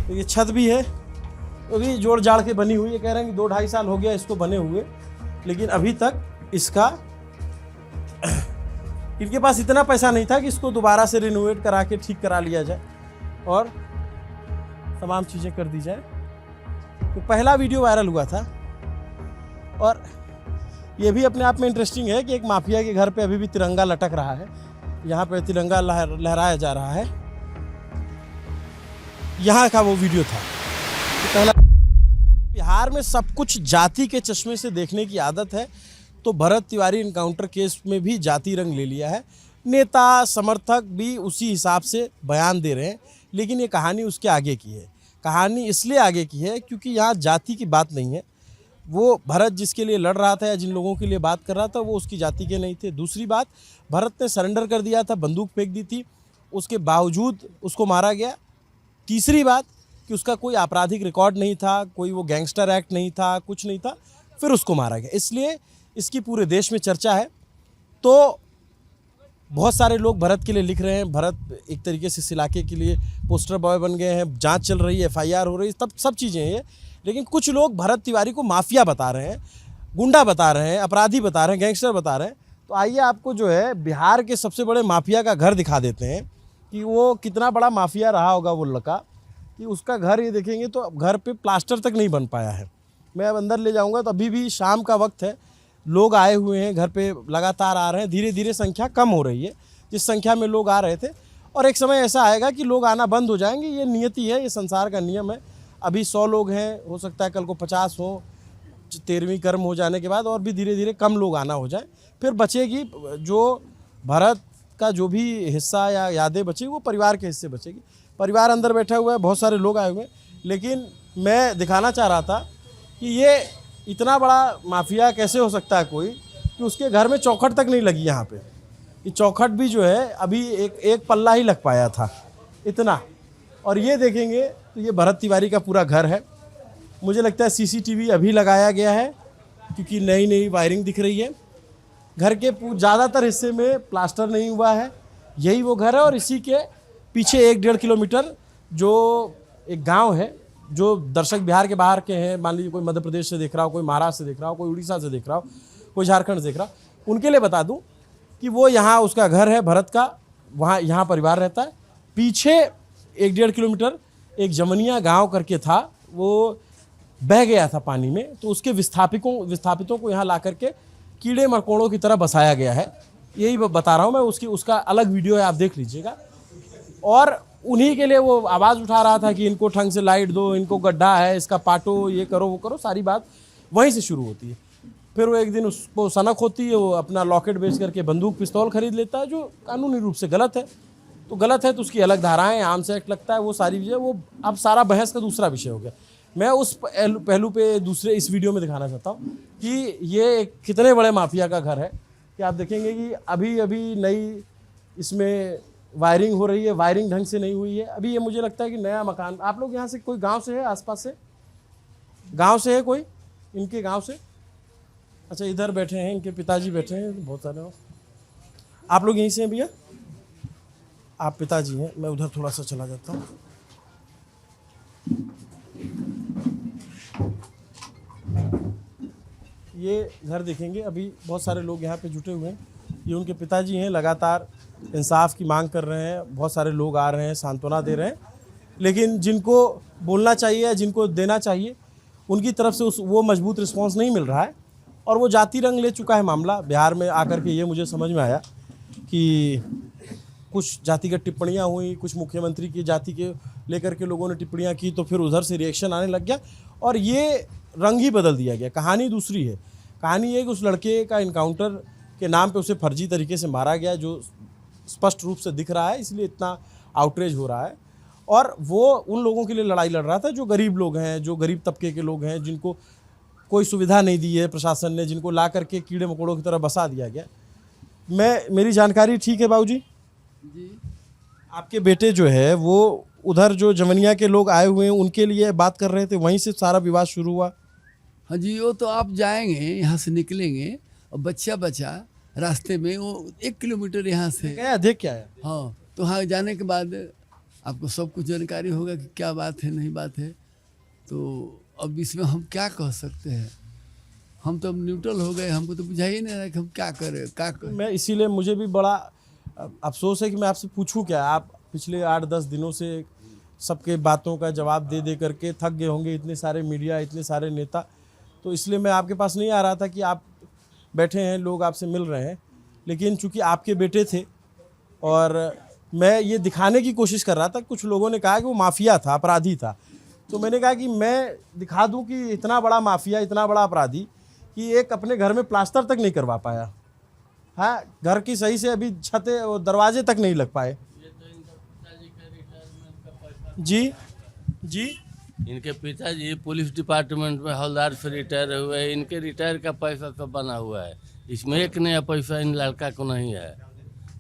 तो ये छत भी है, तो भी जोड़ जाड़ के बनी हुई है। कह रहे हैं कि 2-2.5 साल हो गया इसको बने हुए, लेकिन अभी तक इसका इनके पास इतना पैसा नहीं था कि इसको दोबारा से रिनोवेट करा के ठीक करा लिया जाए और तमाम चीज़ें कर दी जाए। तो पहला वीडियो वायरल हुआ था। और ये भी अपने आप में इंटरेस्टिंग है कि एक माफिया के घर पे अभी भी तिरंगा लटक रहा है, यहाँ पे तिरंगा लहराया जा रहा है। यहाँ का वो वीडियो था। तो पहला, बिहार में सब कुछ जाति के चश्मे से देखने की आदत है, तो भरत तिवारी इनकाउंटर केस में भी जाति रंग ले लिया है। नेता समर्थक भी उसी हिसाब से बयान दे रहे हैं, लेकिन ये कहानी उसके आगे की है। कहानी इसलिए आगे की है क्योंकि यहाँ जाति की बात नहीं है। वो भरत जिसके लिए लड़ रहा था या जिन लोगों के लिए बात कर रहा था वो उसकी जाति के नहीं थे। दूसरी बात, भरत ने सरेंडर कर दिया था, बंदूक फेंक दी थी, उसके बावजूद उसको मारा गया। तीसरी बात कि उसका कोई आपराधिक रिकॉर्ड नहीं था, कोई वो गैंगस्टर एक्ट नहीं था, कुछ नहीं था, फिर उसको मारा गया। इसलिए इसकी पूरे देश में चर्चा है। तो बहुत सारे लोग भरत के लिए लिख रहे हैं। भरत एक तरीके से इस इलाके के लिए पोस्टर बॉय बन गए हैं, जांच चल रही है, FIR हो रही है, तब सब चीज़ें हैं ये। लेकिन कुछ लोग भरत तिवारी को माफिया बता रहे हैं, गुंडा बता रहे हैं, अपराधी बता रहे हैं, गैंगस्टर बता रहे हैं। तो आइए आपको जो है बिहार के सबसे बड़े माफिया का घर दिखा देते हैं कि वो कितना बड़ा माफिया रहा होगा वो लड़का। कि उसका घर ये देखेंगे तो घर पे प्लास्टर तक नहीं बन पाया है। मैं अब अंदर ले जाऊंगा तो अभी भी शाम का वक्त है, लोग आए हुए हैं घर पे, लगातार आ रहे हैं। धीरे धीरे संख्या कम हो रही है जिस संख्या में लोग आ रहे थे, और एक समय ऐसा आएगा कि लोग आना बंद हो जाएंगे। ये नियति है, ये संसार का नियम है। अभी 100 लोग हैं, हो सकता है कल को 50 हो, 13वीं कर्म हो जाने के बाद और भी धीरे धीरे कम लोग आना हो जाए। फिर बचेगी जो भरत का जो भी हिस्सा या यादें बचेगी वो परिवार के हिस्से बचेगी। परिवार अंदर बैठा हुआ है, बहुत सारे लोग आए हुए हैं, लेकिन मैं दिखाना चाह रहा था कि ये इतना बड़ा माफिया कैसे हो सकता है कोई, कि उसके घर में चौखट तक नहीं लगी। यहाँ पे ये चौखट भी जो है अभी एक पल्ला ही लग पाया था इतना। और ये देखेंगे तो ये भरत तिवारी का पूरा घर है। मुझे लगता है CCTV अभी लगाया गया है क्योंकि नई नई वायरिंग दिख रही है। घर के ज़्यादातर हिस्से में प्लास्टर नहीं हुआ है, यही वो घर है। और इसी के पीछे 1-1.5 किलोमीटर जो एक गांव है, जो दर्शक बिहार के बाहर के हैं, मान लीजिए कोई मध्य प्रदेश से देख रहा हो, कोई महाराष्ट्र से देख रहा हो, कोई उड़ीसा से देख रहा हो, कोई झारखंड से देख रहा हो, उनके लिए बता दूं कि वो यहाँ उसका घर है भरत का, वहाँ यहाँ परिवार रहता है। पीछे 1-1.5 किलोमीटर एक जमनिया गाँव करके था, वो बह गया था पानी में, तो उसके विस्थापितों को यहाँ ला करके कीड़े मकोड़ों की तरह बसाया गया है। यही बता रहा हूँ मैं, उसका अलग वीडियो है, आप देख लीजिएगा। और उन्हीं के लिए वो आवाज़ उठा रहा था कि इनको ढंग से लाइट दो, इनको गड्ढा है, इसका पाटो, ये करो वो करो। सारी बात वहीं से शुरू होती है। फिर वो एक दिन उसको सनक होती है, वो अपना लॉकेट बेच करके बंदूक पिस्तौल खरीद लेता है, जो कानूनी रूप से गलत है। तो गलत है तो उसकी अलग धाराएं, आर्म्स एक्ट लगता है, वो सारी चीज़ें, वो अब सारा बहस का दूसरा विषय हो गया। मैं उस पहलू पे दूसरे इस वीडियो में दिखाना चाहता हूँ कि ये कितने बड़े माफिया का घर है। कि आप देखेंगे कि अभी अभी नई इसमें वायरिंग हो रही है, वायरिंग ढंग से नहीं हुई है। अभी ये मुझे लगता है कि नया मकान। आप लोग यहाँ से कोई गांव से है, आसपास से गांव से है कोई, इनके गांव से? अच्छा, इधर बैठे हैं, इनके पिताजी बैठे हैं, बहुत सारे। आप लोग यहीं से हैं भैया? आप पिताजी हैं। मैं उधर थोड़ा सा चला जाता हूँ। ये घर देखेंगे, अभी बहुत सारे लोग यहाँ पे जुटे हुए हैं। ये उनके पिताजी हैं, लगातार इंसाफ की मांग कर रहे हैं। बहुत सारे लोग आ रहे हैं, सांत्वना दे रहे हैं, लेकिन जिनको बोलना चाहिए या जिनको देना चाहिए उनकी तरफ से वो मजबूत रिस्पांस नहीं मिल रहा है। और वो जाति रंग ले चुका है मामला। बिहार में आकर के ये मुझे समझ में आया कि कुछ जातिगत टिप्पणियाँ हुई, कुछ मुख्यमंत्री की जाति के लेकर के लोगों ने टिप्पणियाँ की, तो फिर उधर से रिएक्शन आने लग गया और ये रंग ही बदल दिया गया। कहानी दूसरी है। कहानी ये कि उस लड़के का इनकाउंटर के नाम पे उसे फर्जी तरीके से मारा गया, जो स्पष्ट रूप से दिख रहा है, इसलिए इतना आउटरेज हो रहा है। और वो उन लोगों के लिए लड़ाई लड़ रहा था जो गरीब लोग हैं, जो गरीब तबके के लोग हैं, जिनको कोई सुविधा नहीं दी है प्रशासन ने, जिनको ला करके कीड़े मकोड़ों की तरह बसा दिया गया। मेरी जानकारी ठीक है बाबूजी? जी। आपके बेटे जो है वो उधर जो जमनिया के लोग आए हुए हैं उनके लिए बात कर रहे थे, वहीं से सारा विवाद शुरू हुआ? हाँ जी, वो तो आप जाएंगे, यहाँ से निकलेंगे और बच्चा रास्ते में, वो 1 किलोमीटर यहाँ से क्या देख क्या है। हाँ, तो वहाँ जाने के बाद आपको सब कुछ जानकारी होगा कि क्या बात है नहीं बात है। तो अब इसमें हम क्या कह सकते हैं, हम तो अब न्यूट्रल हो गए, हमको तो बुझा ही नहीं रहा कि हम क्या करें क्या करें। मैं इसीलिए मुझे भी बड़ा अफसोस है कि मैं आपसे पूछूं क्या। आप पिछले 8-10 दिनों से सबके बातों का जवाब दे दे करके थक गए होंगे, इतने सारे मीडिया, इतने सारे नेता। तो इसलिए मैं आपके पास नहीं आ रहा था कि आप बैठे हैं, लोग आपसे मिल रहे हैं। लेकिन चूंकि आपके बेटे थे और मैं ये दिखाने की कोशिश कर रहा था, कुछ लोगों ने कहा कि वो माफिया था, अपराधी था। तो मैंने कहा कि मैं दिखा दूं कि इतना बड़ा माफिया, इतना बड़ा अपराधी कि एक अपने घर में प्लास्टर तक नहीं करवा पाया। हाँ, घर की सही से अभी छतें और दरवाजे तक नहीं लग पाए। जी जी। इनके पिताजी पुलिस डिपार्टमेंट में हवलदार से रिटायर हुए हैं। इनके रिटायर का पैसा सब बना हुआ है। इसमें एक नया पैसा इन लड़का को नहीं है।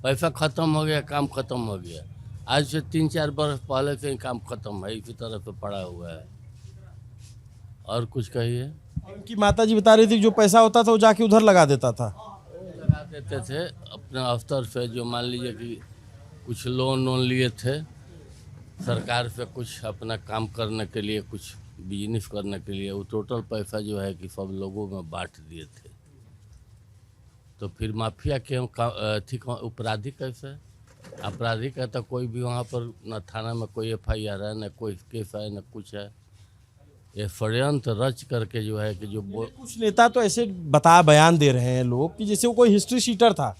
पैसा खत्म हो गया, काम खत्म हो गया। आज से 3-4 बरस पहले से ही काम खत्म है, इसी तरह से पड़ा हुआ है। और कुछ कहिए। उनकी माता जी बता रही थी जो पैसा होता था वो जाके उधर लगा देता था। लगा देते थे अपने अफसर से, जो मान लीजिए कि कुछ लोन लिए थे सरकार से, कुछ अपना काम करने के लिए, कुछ बिजनेस करने के लिए, वो टोटल पैसा जो है कि सब लोगों में बांट दिए थे। तो फिर माफिया के हम ठीक अपराधी कैसे? अपराधी का तो कोई भी वहाँ पर न थाना में कोई FIR है, न कोई केस है, न कुछ है। ये षड्यंत्र रच करके जो है कि जो कुछ नेता तो ऐसे बयान दे रहे हैं लोग कि जैसे वो कोई हिस्ट्री शीटर था,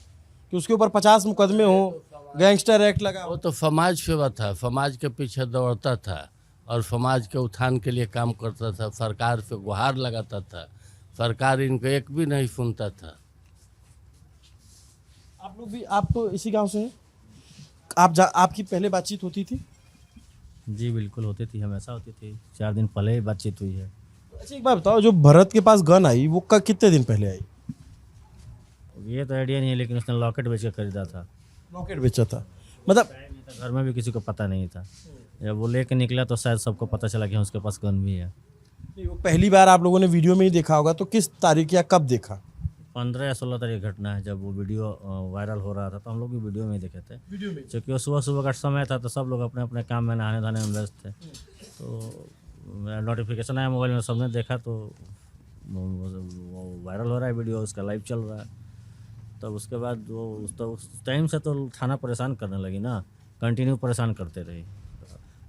कि उसके ऊपर 50 मुकदमे हो, गैंगस्टर एक्ट लगा। वो तो समाज सेवा था, समाज के पीछे दौड़ता था और समाज के उत्थान के लिए काम करता था, सरकार से गुहार लगाता था। सरकार इनको एक भी नहीं सुनता था। आप लोग भी, आप तो इसी गांव से हैं? आपकी पहले बातचीत होती थी? जी बिल्कुल होती थी, हमेशा होती थी। 4 दिन पहले ही बातचीत हुई है। अच्छा, एक बात बताओ, जो भरत के पास गन आई वो कितने दिन पहले आई? ये तो आइडिया नहीं है, लेकिन उसने लॉकेट बेच कर खरीदा था। लॉकेट बेचा था मतलब? घर में भी किसी को पता नहीं था। जब वो लेके निकला तो शायद सबको पता चला कि उसके पास गन भी है। नहीं, वो पहली बार आप लोगों ने वीडियो में ही देखा होगा, तो किस तारीख या कब देखा? 15 या 16 तारीख घटना है, जब वो वीडियो वायरल हो रहा था तो हम लोग भी वीडियो में ही देखे थे। वीडियो में? क्योंकि वो सुबह सुबह का समय था तो सब लोग अपने अपने काम में नहाने धोने में व्यस्त थे। तो नोटिफिकेशन आया मोबाइल में, सबने देखा तो वो वायरल हो रहा है वीडियो, उसका लाइव चल रहा है। तब उसके बाद वो उस टाइम से तो थाना परेशान करने लगी ना, कंटिन्यू परेशान करते रही।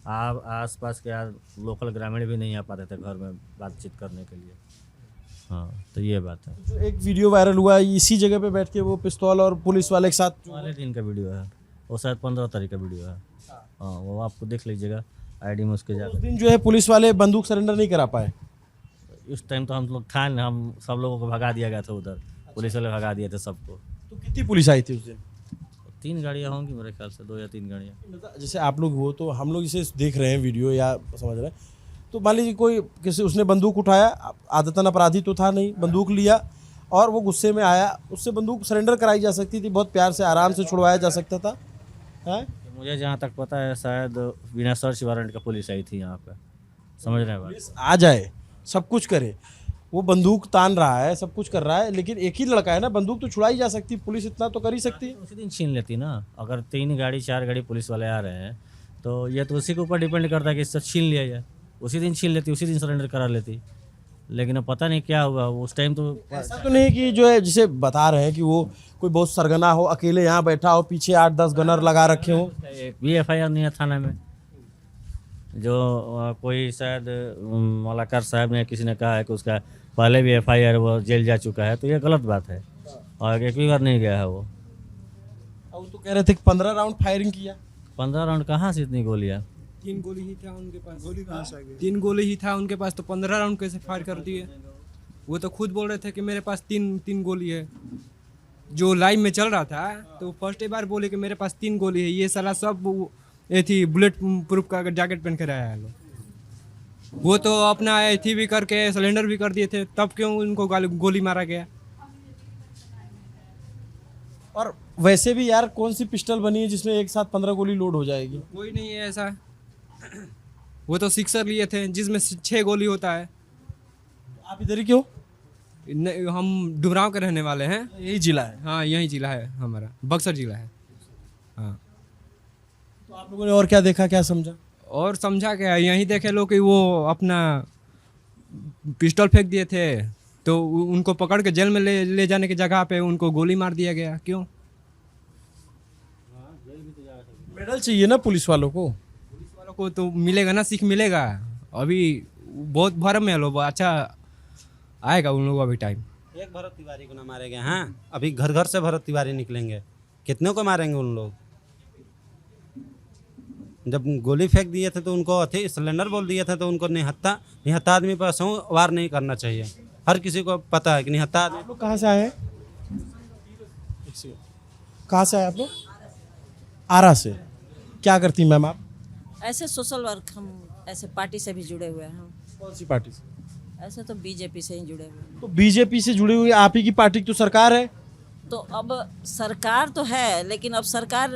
आप आस पास के लोकल ग्रामीण भी नहीं आ पाते थे घर में बातचीत करने के लिए। हाँ, तो ये बात है। जो एक वीडियो वायरल हुआ है, इसी जगह पे बैठ के वो पिस्तौल और पुलिस वाले के साथ वाले दिन का वीडियो है वो, शायद 15 तारीख का वीडियो है। हाँ, वो आपको देख लीजिएगा ID में उसके उस जाकर। दिन जो है पुलिस वाले बंदूक सरेंडर नहीं करा पाए। उस टाइम तो हम लोग था नहीं, हम सब लोगों को भगा दिया गया था उधर। पुलिस वाले भगा दिए थे सबको। तो कितनी पुलिस आई थी उस दिन? 3 गाड़ियाँ होंगी मेरे ख्याल से, 2 या 3 गाड़ियाँ। मतलब जैसे आप लोग हो तो हम लोग इसे देख रहे हैं वीडियो या समझ रहे हैं, तो मान लीजिए कोई किसी उसने बंदूक उठाया, आदतन अपराधी तो था नहीं, बंदूक लिया और वो गुस्से में आया, उससे बंदूक सरेंडर कराई जा सकती थी, बहुत प्यार से आराम से छुड़वाया जा सकता था। हैं? मुझे जहाँ तक पता है शायद बिना सर्च वारंट का पुलिस आई थी यहाँ पे। समझ रहे हैं बात? पुलिस आ जाए, सब कुछ करे, वो बंदूक तान रहा है, सब कुछ कर रहा है, लेकिन एक ही लड़का है ना, बंदूक तो छुड़ाई जा सकती, पुलिस इतना तो कर ही सकती है। उसी दिन छीन लेती ना। अगर 3 गाड़ी 4 गाड़ी पुलिस वाले आ रहे हैं तो ये तो उसी के ऊपर डिपेंड करता है कि इससे छीन लिया जाए। उसी दिन छीन लेती, उसी दिन सरेंडर करा लेती। लेकिन अब पता नहीं क्या हुआ उस टाइम। तो ऐसा तो नहीं कि जो है जिसे बता रहे हैं कि वो कोई बहुत सरगना हो, अकेले यहाँ बैठा हो, पीछे 8-10 गनर लगा रखे हो। एक भी FIR नहीं है थाना में। जो कोई शायद मलाकार साहब ने किसी ने कहा है कि उसका पहले भी FIR, वो जेल जा चुका है, तो ये गलत बात है। और एक भी बार नहीं गया है वो। और वो तो कह रहे थे कि 15 राउंड फायरिंग किया। 15 राउंड कहाँ से इतनी गोलियाँ? 3 गोली ही था उनके पास। गोली कहाँ से आ गई? 3 गोली ही था उनके पास, तो 15 राउंड कैसे फायर कर दिए? वो तो खुद बोल रहे थे कि मेरे पास 3 गोली है। जो लाइव में चल रहा था तो फर्स्ट बार बोले कि मेरे पास 3 गोली है। ये साला सब ये थी बुलेट प्रूफ का जैकेट पहन कर आया है लोग। वो तो अपना एथी भी करके सिलेंडर भी कर दिए थे, तब क्यों उनको गोली मारा गया? और वैसे भी यार कौन सी पिस्टल बनी है जिसमें एक साथ 15 गोली लोड हो जाएगी? कोई नहीं है ऐसा। वो तो सिक्सर लिए थे जिसमें 6 गोली होता है। आप इधर ही क्यों? हम डुमरांव के रहने वाले हैं। यही जिला है? हाँ, यही जिला है हमारा, बक्सर जिला है। हाँ। तो आप लोगों ने और क्या देखा, क्या समझा? और समझा क्या, यहीं देखे लो कि वो अपना पिस्टल फेंक दिए थे, तो उनको पकड़ के जेल में ले जाने की जगह पे उनको गोली मार दिया गया। क्यों? मेडल चाहिए ना पुलिस वालों को। पुलिस वालों को तो मिलेगा ना, सीख मिलेगा। अभी बहुत भरम में लोग, अच्छा आएगा उन लोगों अभी टाइम। एक भरत तिवारी को ना मारे गए हैं, अभी घर घर से भरत तिवारी निकलेंगे, कितने को मारेंगे उन लोग? जब गोली फेंक दिए थे तो उनको सिलेंडर बोल दिए थे, तो उनको निहत्था आदमी पर वार नहीं करना चाहिए। हर किसी को पता है कि निहत्था आदमी। आप लोग कहाँ से आए हैं? कहाँ से आए आप लोग? आरा से। क्या करती हैं मैम आप? ऐसे सोशल वर्क, हम ऐसे पार्टी से भी जुड़े हुए हैं। कौन सी पार्टी से? ऐसे तो बीजेपी से ही जुड़े हुए हैं। तो बीजेपी से जुड़ी हुई आप ही की पार्टी की तो सरकार है। तो अब सरकार तो है, लेकिन अब सरकार,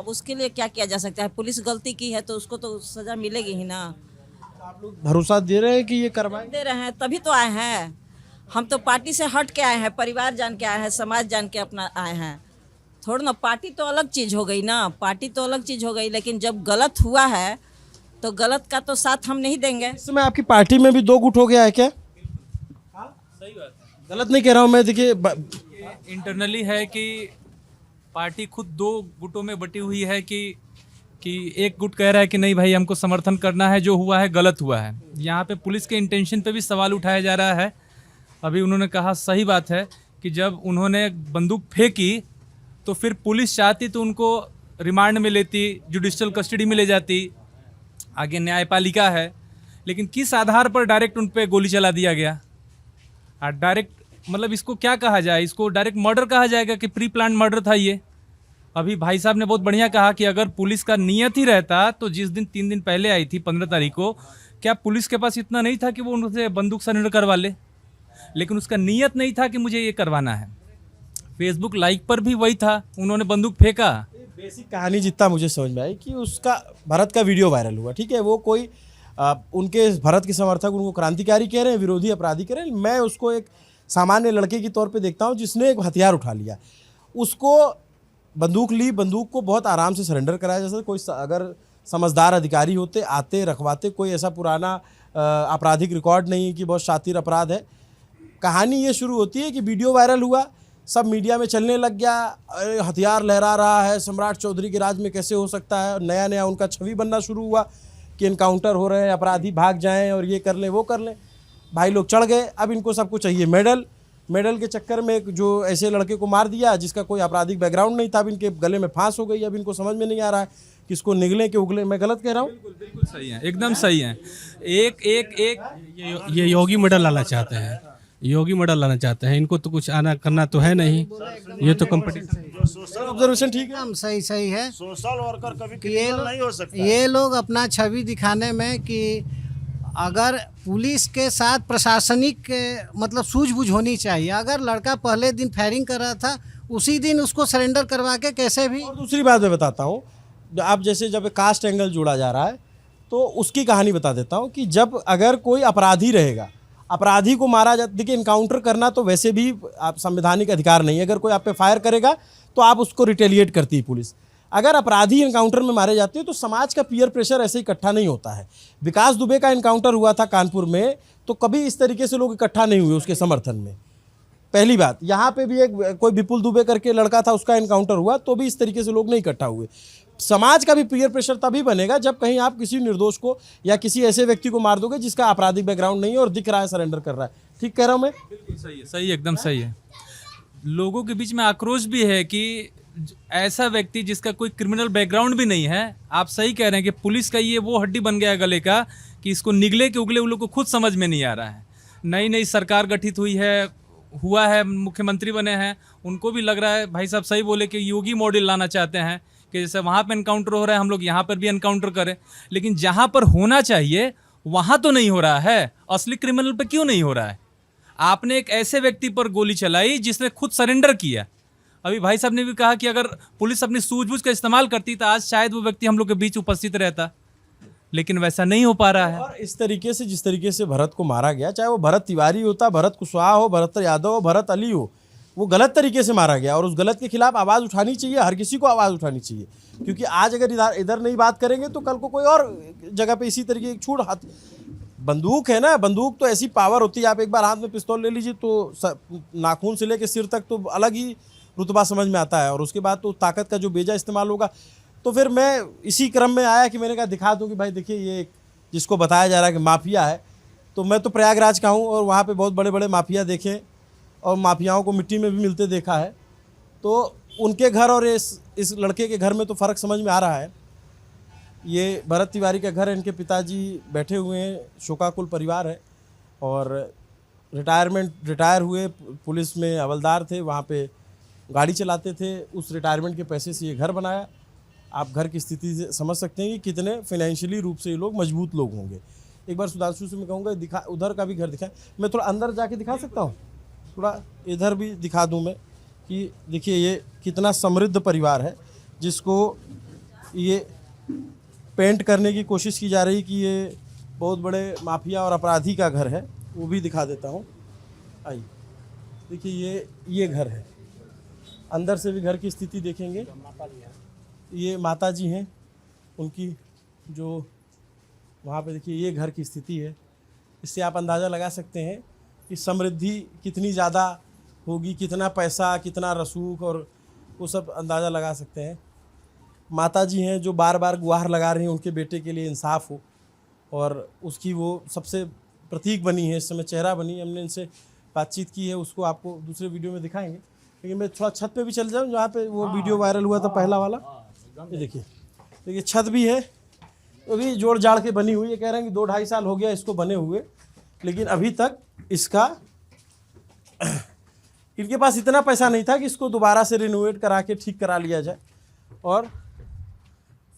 अब उसके लिए क्या किया जा सकता है? पुलिस गलती की है तो उसको तो सजा मिलेगी ही ना। आप लोग भरोसा दे रहे हैं कि ये करवाएं? दे रहे हैं तभी तो आए हैं। हम तो पार्टी से हट के आए हैं, परिवार जान के आए हैं, समाज जान के अपना आए हैं। थोड़ा ना, पार्टी तो अलग चीज़ हो गई ना, पार्टी तो अलग चीज़ हो गई, लेकिन जब गलत हुआ है तो गलत का तो साथ हम नहीं देंगे। इस समय आपकी पार्टी में भी दो गुट हो गया है क्या? सही बात है। गलत नहीं कह रहा हूँ मैं, देखिए इंटरनली है कि पार्टी खुद दो गुटों में बटी हुई है कि एक गुट कह रहा है कि नहीं भाई हमको समर्थन करना है, जो हुआ है गलत हुआ है। यहाँ पे पुलिस के इंटेंशन पे भी सवाल उठाया जा रहा है। अभी उन्होंने कहा, सही बात है कि जब उन्होंने बंदूक फेंकी तो फिर पुलिस चाहती तो उनको रिमांड में लेती, जुडिशियल कस्टडी में ले जाती, आगे न्यायपालिका है, लेकिन किस आधार पर डायरेक्ट उन पर गोली चला दिया गया? डायरेक्ट मतलब इसको क्या कहा जाए? इसको डायरेक्ट मर्डर कहा जाएगा कि प्री प्लान मर्डर था ये? अभी भाई साहब ने बहुत बढ़िया कहा कि अगर पुलिस का नियत ही रहता तो जिस दिन 3 दिन पहले आई थी 15 तारीख को, क्या पुलिस के पास इतना नहीं था कि वो उनसे बंदूक सरेंडर करवा ले? लेकिन उसका नियत नहीं था कि मुझे ये करवाना है। फेसबुक लाइक पर भी वही था, उन्होंने बंदूक फेंका। बेसिक कहानी जितना मुझे समझ में आई कि उसका भरत का वीडियो वायरल हुआ, ठीक है, वो कोई उनके भरत के समर्थक उनको क्रांतिकारी कह रहे हैं, विरोधी अपराधी कह रहे हैं। मैं उसको एक सामान्य लड़के के तौर पे देखता हूँ जिसने एक हथियार उठा लिया, उसको बंदूक ली, बंदूक को बहुत आराम से सरेंडर कराया। जैसे कोई अगर समझदार अधिकारी होते, आते रखवाते, कोई ऐसा पुराना आपराधिक रिकॉर्ड नहीं है कि बहुत शातिर अपराध है। कहानी ये शुरू होती है कि वीडियो वायरल हुआ, सब मीडिया में चलने लग गया, हथियार लहरा रहा है, सम्राट चौधरी के राज में कैसे हो सकता है। नया नया उनका छवि बनना शुरू हुआ कि इनकाउंटर हो रहे हैं, अपराधी भाग जाएं और ये कर लें वो कर लें। भाई लोग चढ़ गए। अब इनको सबको चाहिए मेडल। मेडल के चक्कर में जो ऐसे लड़के को मार दिया जिसका कोई आपराधिक बैकग्राउंड नहीं था, अब इनके गले में फांस हो गई। अब इनको समझ में नहीं आ रहा है कि इसको निगले के उगले। मैं गलत कह रहा हूँ? बिल्कुल सही है, एकदम सही है। ये योगी मेडल लाना चाहते हैं, योगी मेडल लाना चाहते हैं। इनको तो कुछ आना करना तो है नहीं, ये तो कंपटीशन। ऑब्जर्वेशन ठीक है, एकदम सही सही है। सोशल वर्कर कभी कि ये क्रिमिनल नहीं हो सकता। ये लोग अपना छवि दिखाने में कि अगर पुलिस के साथ प्रशासनिक मतलब सूझबूझ होनी चाहिए। अगर लड़का पहले दिन फायरिंग कर रहा था, उसी दिन उसको सरेंडर करवा के कैसे भी। और दूसरी बात मैं बताता हूँ, आप जैसे जब कास्ट एंगल जोड़ा जा रहा है तो उसकी कहानी बता देता हूँ कि जब अगर कोई अपराधी रहेगा, अपराधी को मारा जाता, देखिए इनकाउंटर करना तो वैसे भी आप संवैधानिक अधिकार नहीं है। अगर कोई आप पे फायर करेगा तो आप उसको रिटेलिएट करती है पुलिस। अगर अपराधी इनकाउंटर में मारे जाते हैं तो समाज का पीयर प्रेशर ऐसे इकट्ठा नहीं होता है। विकास दुबे का इनकाउंटर हुआ था कानपुर में, तो कभी इस तरीके से लोग इकट्ठा नहीं हुए उसके समर्थन में। पहली बात, यहाँ पे भी एक कोई विपुल दुबे करके लड़का था, उसका इनकाउंटर हुआ तो भी इस तरीके से लोग नहीं इकट्ठा हुए। समाज का भी पीयर प्रेशर तभी बनेगा जब कहीं आप किसी निर्दोष को या किसी ऐसे व्यक्ति को मार दोगे जिसका आपराधिक बैकग्राउंड नहीं है और दिख रहा है सरेंडर कर रहा है। ठीक कह रहा हूँ मैं? बिल्कुल सही है, सही, एकदम सही है। लोगों के बीच में आक्रोश भी है कि ऐसा व्यक्ति जिसका कोई क्रिमिनल बैकग्राउंड भी नहीं है, आप सही कह रहे हैं कि पुलिस का ये वो हड्डी बन गया गले का कि इसको निगले के उगले उन लोग को खुद समझ में नहीं आ रहा है। नई नई सरकार गठित हुई है, हुआ है, मुख्यमंत्री बने हैं, उनको भी लग रहा है भाई साहब सही बोले कि योगी मॉडल लाना चाहते हैं कि जैसे वहाँ पे एनकाउंटर हो रहा है हम लोग यहाँ पर भी एनकाउंटर करें। लेकिन जहाँ पर होना चाहिए वहाँ तो नहीं हो रहा है। असली क्रिमिनल पे क्यों नहीं हो रहा है? आपने एक ऐसे व्यक्ति पर गोली चलाई जिसने खुद सरेंडर किया। अभी भाई साहब ने भी कहा कि अगर पुलिस अपनी सूझबूझ का इस्तेमाल करती तो आज शायद वो व्यक्ति हम लोग के बीच उपस्थित रहता, लेकिन वैसा नहीं हो पा रहा है। और इस तरीके से जिस तरीके से भरत को मारा गया, चाहे वो भरत तिवारी होता, भरत कुशवाहा हो, भरत यादव हो, भरत अली हो, वो गलत तरीके से मारा गया और उस गलत के खिलाफ आवाज़ उठानी चाहिए, हर किसी को आवाज़ उठानी चाहिए, क्योंकि आज अगर इधर नहीं बात करेंगे तो कल को कोई और जगह पे इसी तरीके की छूट हाथ बंदूक है ना, बंदूक तो ऐसी पावर होती है, आप एक बार हाथ में पिस्तौल ले लीजिए तो नाखून से लेकर सिर तक तो अलग ही रुतबा समझ में आता है, और उसके बाद तो ताकत का जो बेजा इस्तेमाल होगा। तो फिर मैं इसी क्रम में आया कि मैंने कहा दिखा दूँ कि भाई देखिए ये जिसको बताया जा रहा है कि माफिया है, तो मैं तो प्रयागराज का हूँ और वहाँ पे बहुत बड़े बड़े माफिया देखे और माफियाओं को मिट्टी में भी मिलते देखा है, तो उनके घर और इस लड़के के घर में तो फ़र्क समझ में आ रहा है। ये भरत तिवारी का घर है, इनके पिताजी बैठे हुए हैं, शोकाकुल परिवार है और रिटायर हुए, पुलिस में हवलदार थे, वहाँ पे गाड़ी चलाते थे, उस रिटायरमेंट के पैसे से ये घर बनाया। आप घर की स्थिति से समझ सकते हैं कि कितने फाइनेंशियली रूप से ये लोग मजबूत लोग होंगे। एक बार सुधांशु से मैं कहूँगा दिखा, उधर का भी घर दिखाएं। मैं थोड़ा अंदर जाके दिखा सकता हूँ, थोड़ा इधर भी दिखा दूँ मैं कि देखिए ये कितना समृद्ध परिवार है, जिसको ये पेंट करने की कोशिश की जा रही कि ये बहुत बड़े माफिया और अपराधी का घर है। वो भी दिखा देता हूँ, आइए देखिए ये घर है, अंदर से भी घर की स्थिति देखेंगे। ये माता जी हैं उनकी, जो वहाँ पे देखिए ये घर की स्थिति है। इससे आप अंदाज़ा लगा सकते हैं कि समृद्धि कितनी ज़्यादा होगी, कितना पैसा, कितना रसूख, और वो सब अंदाज़ा लगा सकते हैं। माता जी हैं जो बार बार गुहार लगा रही हैं उनके बेटे के लिए इंसाफ हो, और उसकी वो सबसे प्रतीक बनी है, इस समय चेहरा बनी। हमने इनसे बातचीत की है, उसको आपको दूसरे वीडियो में दिखाएंगे, लेकिन मैं थोड़ा छत पे भी चल जाऊँ जहाँ पे वो वीडियो वायरल हुआ था पहला वाला। ये देखिए छत भी है, तो भी जोड़ जाड़ के बनी हुई है। कह रहे हैं कि 2-2.5 साल हो गया इसको बने हुए, लेकिन अभी तक इसका इनके पास इतना पैसा नहीं था कि इसको दोबारा से रिनोवेट करा के ठीक करा लिया जाए और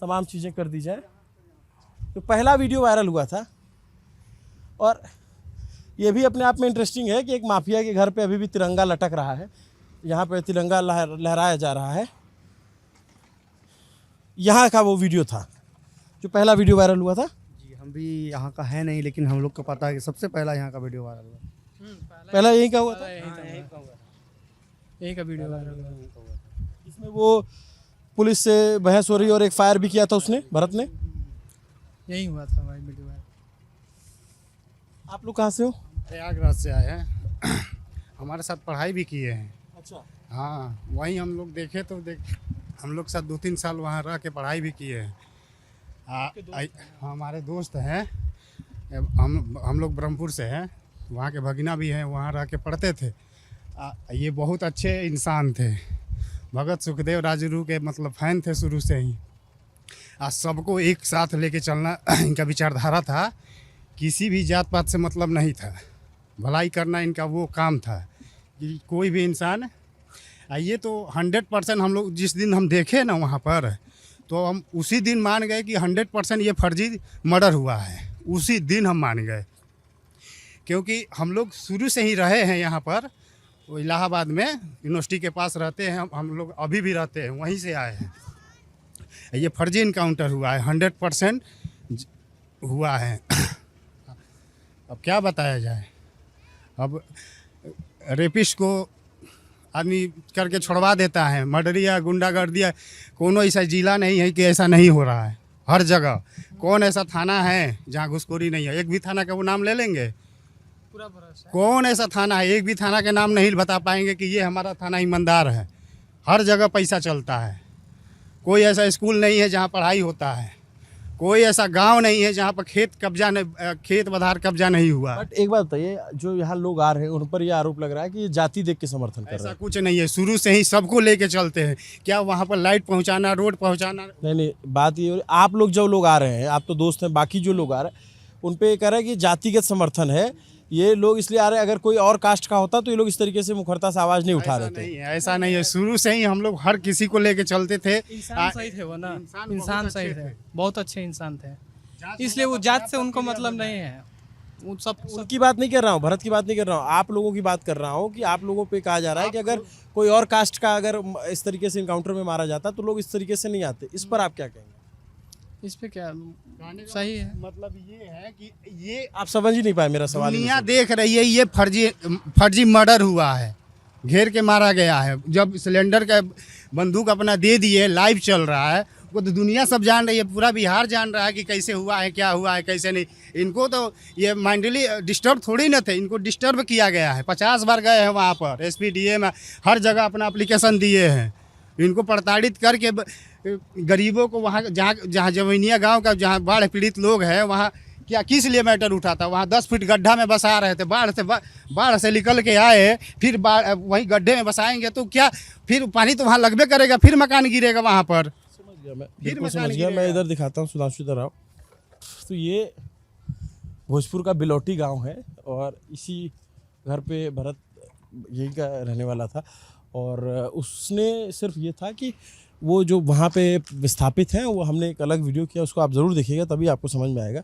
तमाम चीज़ें कर दी जाए। तो पहला वीडियो वायरल हुआ था, और ये भी अपने आप में इंटरेस्टिंग है कि एक माफिया के घर पे अभी भी तिरंगा लटक रहा है, यहाँ पे तिरंगा लहराया जा रहा है। यहाँ का वो वीडियो था जो पहला वीडियो वायरल हुआ था। जी हम भी यहाँ का है नहीं, लेकिन हम लोग को पता है कि सबसे पहला यहाँ का वीडियो वायरल हुआ। पहला यही का हुआ था, यही का वीडियो वायरल हुआ। इसमें वो पुलिस से बहस हो रही और एक फायर भी किया था उसने, भरत ने। यही हुआ था भाई वीडियो वायरल। आप लोग कहाँ से हो? प्रयागराज से आए हैं, हमारे साथ पढ़ाई भी किए हैं। अच्छा। हाँ वहीं हम लोग देखे तो हम लोग साथ 2-3 साल वहाँ रह के पढ़ाई भी किए हैं। हमारे दोस्त हैं, हम लोग ब्रह्मपुर से हैं, वहाँ के भगिना भी हैं, वहाँ रह के पढ़ते थे। ये बहुत अच्छे इंसान थे, भगत सुखदेव राजगुरु के मतलब फैन थे शुरू से ही। सबको एक साथ लेके चलना इनका विचारधारा था, किसी भी जात पात से मतलब नहीं था, भलाई करना इनका वो काम था कि कोई भी इंसान। ये तो 100% हम लोग जिस दिन हम देखे ना वहाँ पर, तो हम उसी दिन मान गए कि 100% ये फर्जी मर्डर हुआ है। उसी दिन हम मान गए, क्योंकि हम लोग शुरू से ही रहे हैं यहाँ पर, वो इलाहाबाद में यूनिवर्सिटी के पास रहते हैं, हम लोग अभी भी रहते हैं, वहीं से आए हैं। ये फर्जी इनकाउंटर हुआ है, 100% हुआ है। अब क्या बताया जाए, अब रेपिस्ट को आदमी करके छोड़वा देता है, मर्डरिया गुंडागर्दिया, कोनो ऐसा जिला नहीं है कि ऐसा नहीं हो रहा है। हर जगह कौन ऐसा थाना है जहाँ घुसखोरी नहीं है? एक भी थाना का वो नाम ले लेंगे, पूरा भरोसा। कौन ऐसा थाना है? एक भी थाना के नाम नहीं बता पाएंगे कि ये हमारा थाना ईमानदार है। हर जगह पैसा चलता है। कोई ऐसा स्कूल नहीं है जहाँ पढ़ाई होता है, कोई ऐसा गांव नहीं है जहाँ पर खेत बधार कब्जा नहीं हुआ। बट एक बात बताइए, जो यहाँ लोग आ रहे हैं उन पर यह आरोप लग रहा है कि ये जाति देख के समर्थन कर रहे ऐसा हैं। कुछ नहीं है, शुरू से ही सबको लेके चलते हैं। क्या वहाँ पर लाइट पहुँचाना, रोड पहुँचाना? नहीं, बात ये हो रही, आप लोग जो लोग आ रहे हैं, आप तो दोस्त हैं, बाकी जो लोग आ रहे हैं उन पे ये कह रहे हैं कि जातिगत समर्थन है, ये लोग इसलिए आ रहे हैं। अगर कोई और कास्ट का होता तो ये लोग इस तरीके से मुखरता से आवाज़ नहीं उठा रहे थे। नहीं है, ऐसा नहीं है, शुरू से ही हम लोग हर किसी को लेके चलते थे। इंसान सही थे वो ना, इंसान सही थे, बहुत अच्छे इंसान थे, इसलिए वो जात से उनको मतलब नहीं है। वो सब उनकी बात नहीं कर रहा हूँ, भरत की बात नहीं कर रहा हूँ, आप लोगों की बात कर रहा हूँ कि आप लोगों पे कहा जा रहा है कि अगर कोई और कास्ट का अगर इस तरीके से इनकाउंटर में मारा जाता तो लोग इस तरीके से नहीं आते। इस पर आप क्या कहेंगे? इस पे क्या सही है? मतलब ये है कि ये आप समझ ही नहीं पाए मेरा सवाल। दुनिया देख रही है, ये फर्जी मर्डर हुआ है। घेर के मारा गया है। जब सिलेंडर का बंदूक अपना दे दिए, लाइव चल रहा है, वो तो दुनिया सब जान रही है, पूरा बिहार जान रहा है कि कैसे हुआ है, क्या हुआ है, कैसे नहीं। इनको तो ये माइंडली डिस्टर्ब थोड़ी ना थे, इनको डिस्टर्ब किया गया है। 50 बार गए हैं वहाँ पर, SPDA में हर जगह अपना एप्लीकेशन दिए हैं। इनको प्रताड़ित करके गरीबों को वहाँ जहाँ जमीनिया गाँव का जहाँ बाढ़ पीड़ित लोग हैं वहाँ क्या किस लिए मैटर उठा था। वहाँ 10 फीट गड्ढा में बसा रहे थे, बाढ़ से निकल के आए, फिर वहीं गड्ढे में बसाएंगे तो क्या, फिर पानी तो वहाँ लगबे करेगा, फिर मकान गिरेगा वहाँ पर। समझ गया मैं इधर दिखाता हूँ सुधांशु इधर आओ। तो ये भोजपुर का बिलौटी गांव है और इसी घर पे भरत यही का रहने वाला था और उसने सिर्फ ये था कि वो जो वहाँ पे विस्थापित हैं वो हमने एक अलग वीडियो किया, उसको आप ज़रूर देखिएगा तभी आपको समझ में आएगा।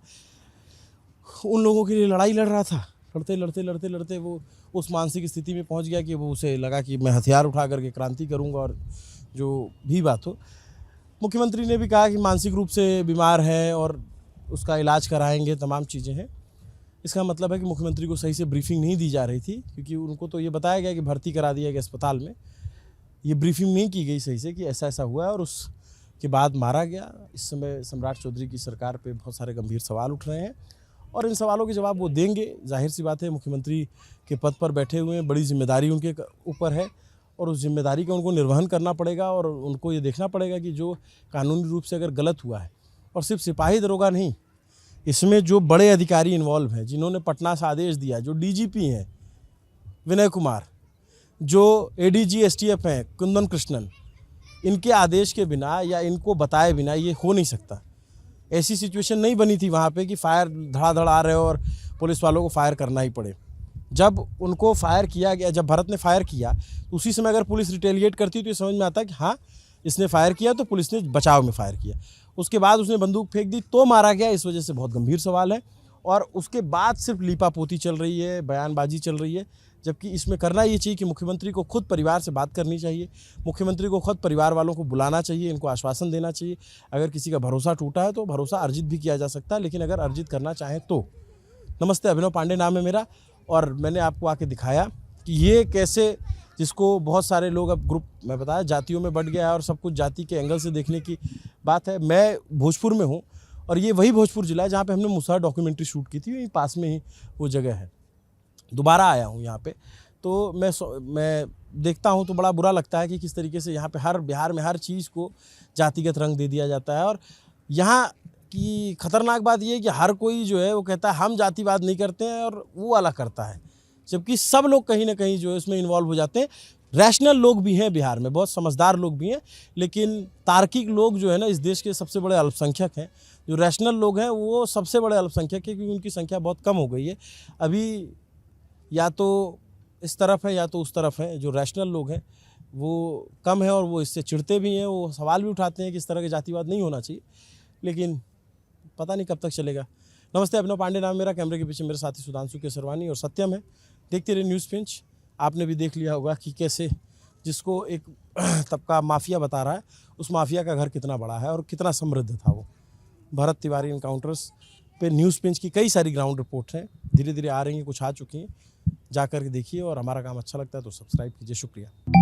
उन लोगों के लिए लड़ाई लड़ रहा था, लड़ते वो उस मानसिक स्थिति में पहुँच गया कि वो उसे लगा कि मैं हथियार उठा करके क्रांति करूँगा और जो भी बात हो। मुख्यमंत्री ने भी कहा कि मानसिक रूप से बीमार है और उसका इलाज कराएंगे, तमाम चीज़ें हैं। इसका मतलब है कि मुख्यमंत्री को सही से ब्रीफिंग नहीं दी जा रही थी क्योंकि उनको तो ये बताया गया कि भर्ती करा दिया गया अस्पताल में, ये ब्रीफिंग नहीं की गई सही से कि ऐसा ऐसा हुआ है और उसके बाद मारा गया। इस समय सम्राट चौधरी की सरकार पे बहुत सारे गंभीर सवाल उठ रहे हैं और इन सवालों के जवाब वो देंगे। जाहिर सी बात है, मुख्यमंत्री के पद पर बैठे हुए हैं, बड़ी जिम्मेदारी उनके ऊपर है और उस जिम्मेदारी का उनको निर्वहन करना पड़ेगा और उनको ये देखना पड़ेगा कि जो कानूनी रूप से अगर गलत हुआ है, और सिर्फ सिपाही दरोगा नहीं, इसमें जो बड़े अधिकारी इन्वॉल्व हैं, जिन्होंने पटना से आदेश दिया, जो DGP हैं विनय कुमार, जो ADG STF हैं कुंदन कृष्णन, इनके आदेश के बिना या इनको बताए बिना ये हो नहीं सकता। ऐसी सिचुएशन नहीं बनी थी वहाँ पे कि फायर धड़ाधड़ आ रहे हो और पुलिस वालों को फायर करना ही पड़े। जब उनको फायर किया गया, जब भरत ने फायर किया तो उसी समय अगर पुलिस रिटेलिएट करती तो ये समझ में आता कि हाँ इसने फायर किया तो पुलिस ने बचाव में फायर किया। उसके बाद उसने बंदूक फेंक दी तो मारा गया, इस वजह से बहुत गंभीर सवाल है। और उसके बाद सिर्फ लीपापोती चल रही है, बयानबाजी चल रही है, जबकि इसमें करना ये चाहिए कि मुख्यमंत्री को खुद परिवार से बात करनी चाहिए, मुख्यमंत्री को खुद परिवार वालों को बुलाना चाहिए, इनको आश्वासन देना चाहिए। अगर किसी का भरोसा टूटा है तो भरोसा अर्जित भी किया जा सकता है, लेकिन अगर अर्जित करना चाहें तो। नमस्ते, अभिनव पांडे नाम है मेरा और मैंने आपको आके दिखाया कि ये कैसे, जिसको बहुत सारे लोग अब ग्रुप में बताया जातियों में बढ़ गया है और सब कुछ जाति के एंगल से देखने की बात है। मैं भोजपुर में हूँ और ये वही भोजपुर जिला है जहाँ पे हमने मुसहर डॉक्यूमेंट्री शूट की थी, यहीं पास में ही वो जगह है। दोबारा आया हूँ यहाँ पे तो मैं देखता हूँ तो बड़ा बुरा लगता है कि किस तरीके से यहाँ पे बिहार में हर चीज़ को जातिगत रंग दे दिया जाता है। और यहाँ की खतरनाक बात ये है कि हर कोई जो है वो कहता है हम जातिवाद नहीं करते हैं और वो वाला करता है, जबकि सब लोग कहीं ना कहीं जो है इसमें इन्वॉल्व हो जाते हैं। रैशनल लोग भी हैं बिहार में, बहुत समझदार लोग भी हैं, लेकिन तार्किक लोग जो है ना इस देश के सबसे बड़े अल्पसंख्यक हैं। जो रैशनल लोग हैं वो सबसे बड़े अल्पसंख्यक हैं क्योंकि उनकी संख्या बहुत कम हो गई है। अभी या तो इस तरफ है या तो उस तरफ है। जो रैशनल लोग हैं वो कम है और वो इससे चिढ़ते भी हैं, वो सवाल भी उठाते हैं कि इस तरह के जातिवाद नहीं होना चाहिए, लेकिन पता नहीं कब तक चलेगा। नमस्ते, अभिनव पांडे नाम मेरा, कैमरे के पीछे मेरे साथी सुधांशु केसरवानी और सत्यम है। देखते रहिए न्यूज़ पिंच। आपने भी देख लिया होगा कि कैसे जिसको एक तबका माफिया बता रहा है, उस माफिया का घर कितना बड़ा है और कितना समृद्ध था वो। भरत तिवारी इनकाउंटर्स पे न्यूज़ पिंच की कई सारी ग्राउंड रिपोर्ट हैं, धीरे धीरे आ रही हैं, कुछ आ चुकी हैं, जा कर के देखिए। और हमारा काम अच्छा लगता है तो सब्सक्राइब कीजिए। शुक्रिया।